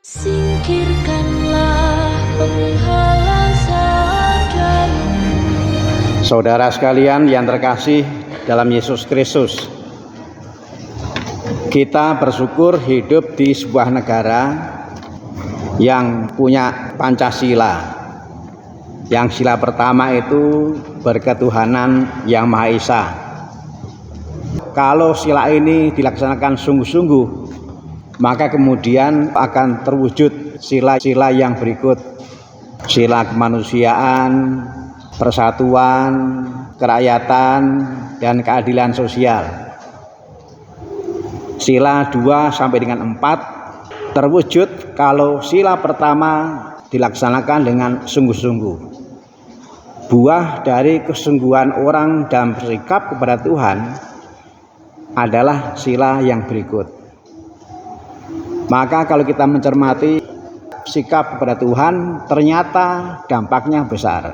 Singkirkanlah penghalang saudaramu. Saudara sekalian yang terkasih dalam Yesus Kristus, kita bersyukur hidup di sebuah negara yang punya Pancasila. Yang sila pertama itu berketuhanan yang Maha Esa. Kalau sila ini dilaksanakan sungguh-sungguh, maka kemudian akan terwujud sila-sila yang berikut: sila kemanusiaan, persatuan, kerakyatan, dan keadilan sosial. Sila 2 sampai dengan 4 terwujud kalau sila pertama dilaksanakan dengan sungguh-sungguh. Buah dari kesungguhan orang dalam bersikap kepada Tuhan adalah sila yang berikut. Maka kalau kita mencermati sikap kepada Tuhan, ternyata dampaknya besar.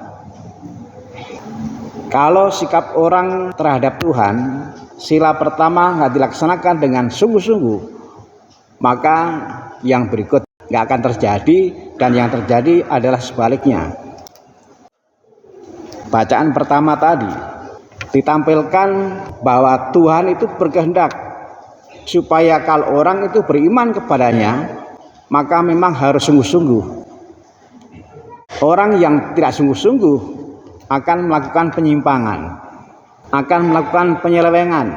Kalau sikap orang terhadap Tuhan, sila pertama nggak dilaksanakan dengan sungguh-sungguh, maka yang berikut nggak akan terjadi, dan yang terjadi adalah sebaliknya. Bacaan pertama tadi ditampilkan bahwa Tuhan itu berkehendak supaya kalau orang itu beriman kepadanya, maka memang harus sungguh-sungguh. Orang yang tidak sungguh-sungguh akan melakukan penyimpangan, akan melakukan penyelewengan.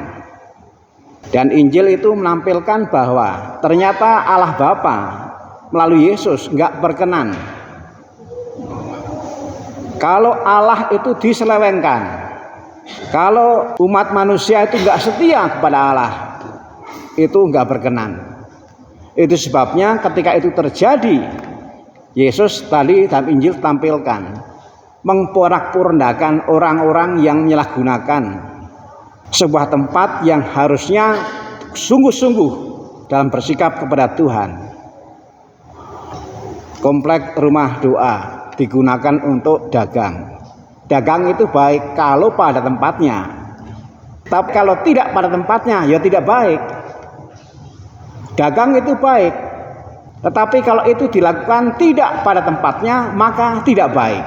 Dan Injil itu menampilkan bahwa ternyata Allah Bapa melalui Yesus nggak berkenan kalau Allah itu diselewengkan, kalau umat manusia itu nggak setia kepada Allah, itu nggak berkenan. Itu sebabnya ketika itu terjadi, Yesus tadi dalam Injil tampilkan memporak-porandakan orang-orang yang menyalahgunakan sebuah tempat yang harusnya sungguh-sungguh dalam bersikap kepada Tuhan. Komplek rumah doa digunakan untuk dagang. Dagang itu baik kalau pada tempatnya, tapi kalau tidak pada tempatnya ya tidak baik. Dagang itu baik, tetapi kalau itu dilakukan tidak pada tempatnya, maka tidak baik.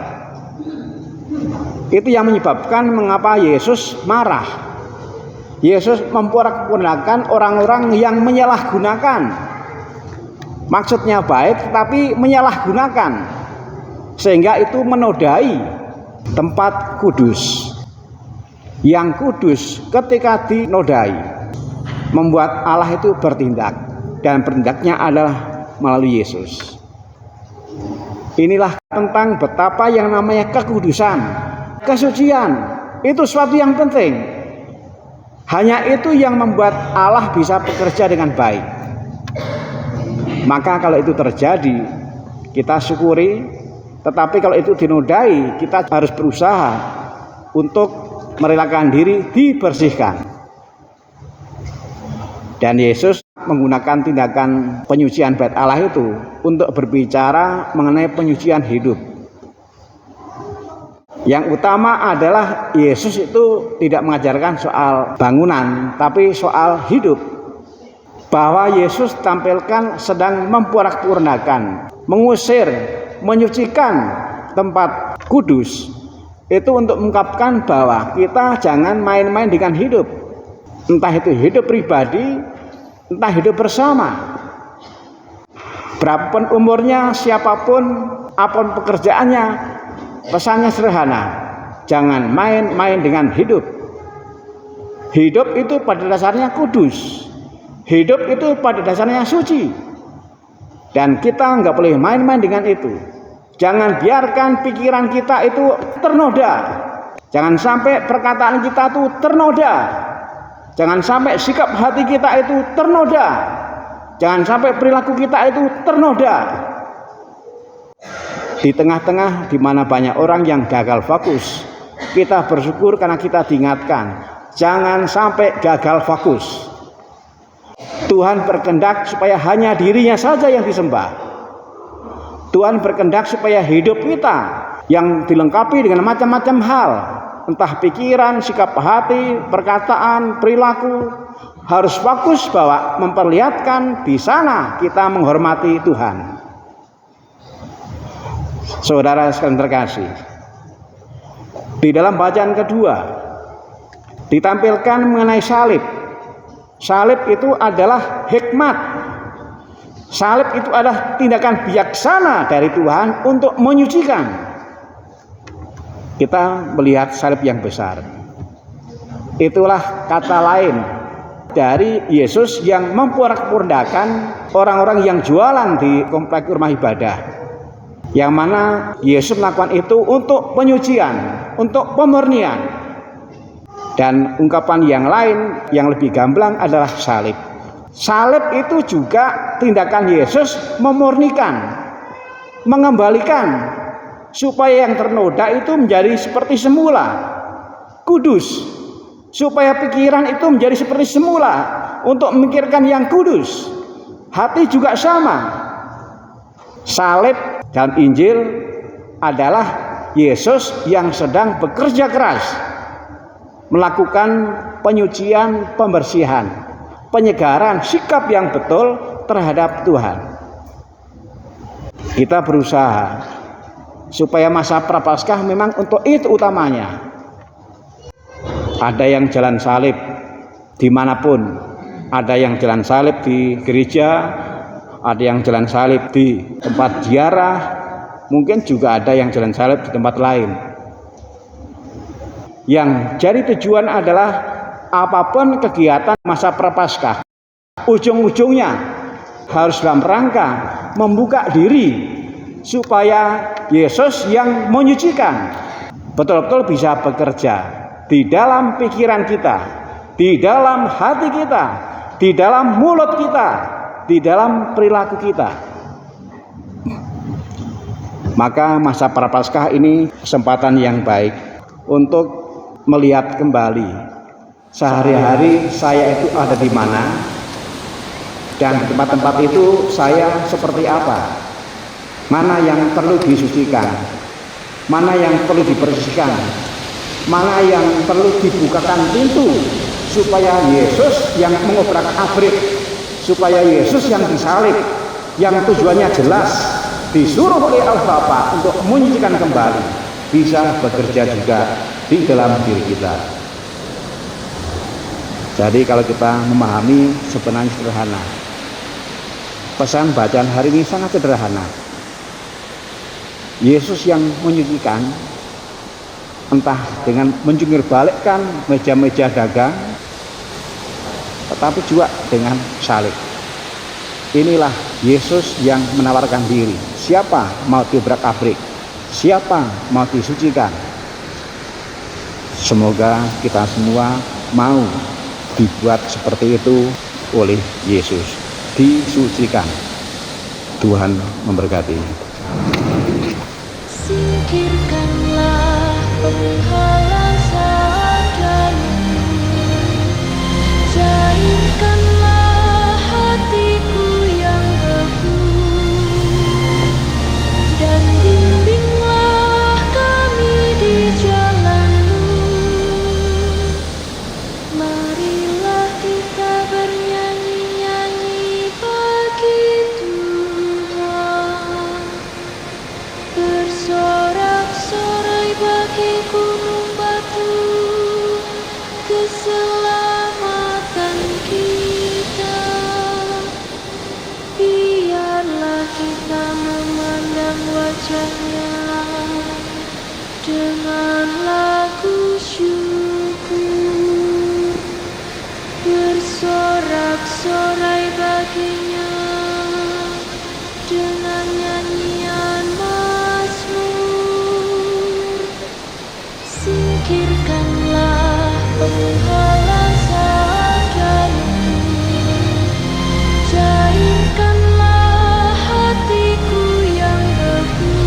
Itu yang menyebabkan mengapa Yesus marah. Yesus memporak-porandakan orang-orang yang menyalahgunakan. Maksudnya baik, tetapi menyalahgunakan, sehingga itu menodai tempat kudus. Yang kudus ketika dinodai, membuat Allah itu bertindak, dan bertindaknya adalah melalui Yesus. Inilah tentang betapa yang namanya kekudusan, kesucian, itu sesuatu yang penting. Hanya itu yang membuat Allah bisa bekerja dengan baik. Maka kalau itu terjadi, kita syukuri. Tetapi kalau itu dinodai, kita harus berusaha untuk merelakan diri dibersihkan. Dan Yesus menggunakan tindakan penyucian bait Allah itu untuk berbicara mengenai penyucian hidup. Yang utama adalah Yesus itu tidak mengajarkan soal bangunan, tapi soal hidup. Bahwa Yesus tampilkan sedang memporak-porandakan, mengusir, menyucikan tempat kudus, itu untuk mengungkapkan bahwa kita jangan main-main dengan hidup. Entah itu hidup pribadi, entah hidup bersama. Berapapun umurnya, siapapun, apapun pekerjaannya, pesannya sederhana: jangan main-main dengan hidup. Hidup itu pada dasarnya kudus. Hidup itu pada dasarnya suci. Dan kita nggak boleh main-main dengan itu. Jangan biarkan pikiran kita itu ternoda. Jangan sampai perkataan kita itu ternoda. Jangan sampai sikap hati kita itu ternoda. Jangan sampai perilaku kita itu ternoda. Di tengah-tengah di mana banyak orang yang gagal fokus, kita bersyukur karena kita diingatkan, jangan sampai gagal fokus. Tuhan berkehendak supaya hanya dirinya saja yang disembah. Tuhan berkehendak supaya hidup kita yang dilengkapi dengan macam-macam hal, entah pikiran, sikap hati, perkataan, perilaku, harus fokus bahwa memperlihatkan di sana kita menghormati Tuhan. Saudara sekalian terkasih, di dalam bacaan kedua ditampilkan mengenai salib. Salib itu adalah hikmat. Salib itu adalah tindakan bijaksana dari Tuhan untuk menyucikan. Kita melihat salib yang besar. Itulah kata lain dari Yesus yang memporak-porandakan orang-orang yang jualan di komplek rumah ibadah. Yang mana Yesus melakukan itu untuk penyucian, untuk pemurnian. Dan ungkapan yang lain yang lebih gamblang adalah salib. Salib itu juga tindakan Yesus memurnikan, mengembalikan supaya yang ternoda itu menjadi seperti semula, kudus. Supaya pikiran itu menjadi seperti semula untuk memikirkan yang kudus. Hati juga sama. Salib dalam Injil adalah Yesus yang sedang bekerja keras melakukan penyucian, pembersihan, penyegaran sikap yang betul terhadap Tuhan. Kita berusaha supaya masa Prapaskah memang untuk itu utamanya. Ada yang jalan salib dimanapun, ada yang jalan salib di gereja, ada yang jalan salib di tempat ziarah, mungkin juga ada yang jalan salib di tempat lain. Yang jadi tujuan adalah apapun kegiatan masa Prapaskah, ujung-ujungnya harus dalam rangka membuka diri supaya Yesus yang menyucikan betul-betul bisa bekerja di dalam pikiran kita, di dalam hati kita, di dalam mulut kita, di dalam perilaku kita. Maka masa Prapaskah ini kesempatan yang baik untuk melihat kembali sehari-hari saya itu ada di mana, dan di tempat-tempat itu saya seperti apa, mana yang perlu disucikan, mana yang perlu dibersihkan, mana yang perlu dibukakan pintu supaya Yesus yang mengobrak-abrik, supaya Yesus yang disalib, yang tujuannya jelas, disuruh oleh Allah Bapa untuk menyucikan kembali, bisa bekerja juga di dalam diri kita. Jadi kalau kita memahami sebenarnya sederhana. Pesan bacaan hari ini sangat sederhana. Yesus yang menyucikan, entah dengan menjungkir balikkan meja-meja dagang, tetapi juga dengan salib. Inilah Yesus yang menawarkan diri. Siapa mau diobrak-abrik? Siapa mau disucikan? Semoga kita semua mau dibuat seperti itu oleh Yesus, disucikan. Tuhan memberkati. Singkirkanlah penghalang saat dalam, cairkanlah hatiku yang beku, dan bimbinglah kami di jalan-Mu. Marilah kita bernyanyi-nyanyi bagi Tuhan, bersorak-sorai bagi gunung batu, keselamatan kita. Biarlah kita memandang wajah-Nya dengan lagu syukur, bersorak-sorai baginya dengan nyanyian mazmur. Singkirkanlah penghalang saat dalam, cairkanlah hatiku yang beku,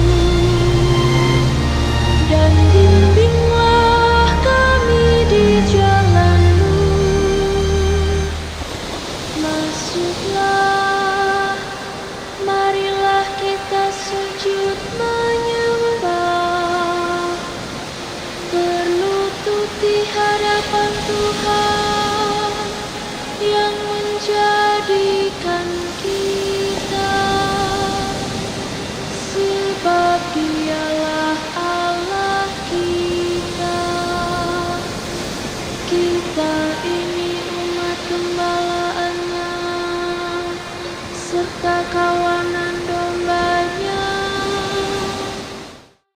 Kita ini umat gembalaannya serta kawanan